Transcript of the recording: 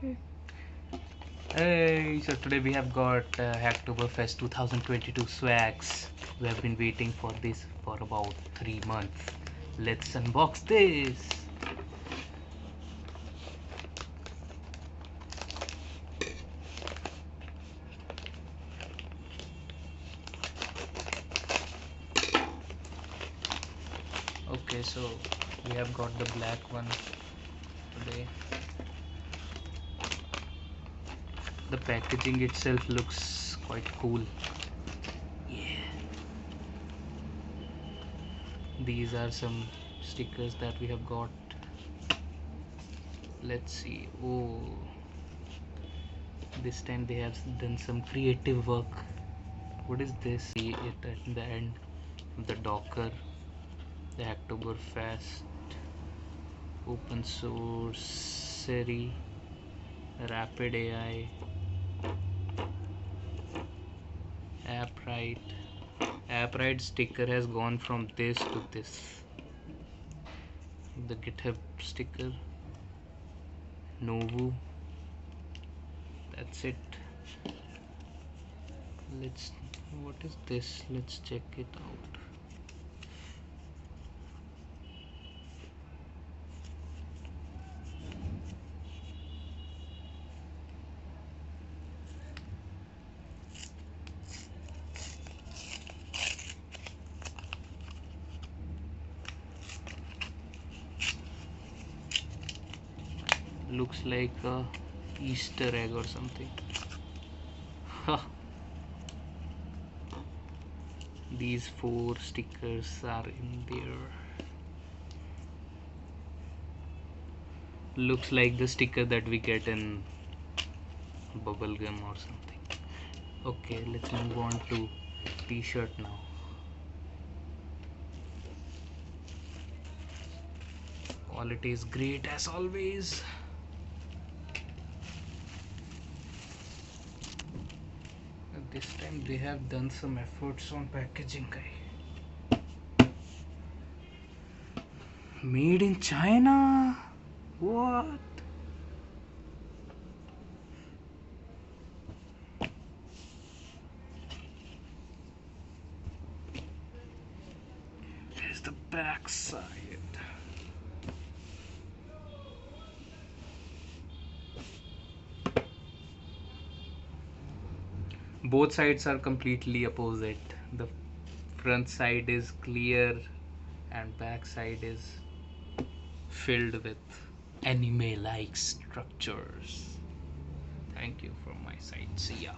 Hey, so today we have got Hacktober Fest 2022 swags. We have been waiting for this for about 3 months. Let's unbox this. Okay, so we have got the black one today. The packaging itself looks quite cool. Yeah. These are some stickers that we have got. Let's see. Oh, this time they have done some creative work. What is this? See it at the end. The Docker, the Hacktober Fest, open source, Siri, Rapid AI, AppWrite. AppWrite sticker has gone from this to this. The GitHub sticker, Novu. That's it. What is this? Let's check it out. Looks like a Easter egg or something. These 4 stickers are in there. Looks like the sticker that we get in bubblegum or something. Okay, let's move on to t-shirt now. Quality is great as always. This time they have done some efforts on packaging, guy. Made in China? What? Here's the back side. Both sides are completely opposite. The front side is clear and back side is filled with anime like structures. Thank you from my side. See ya.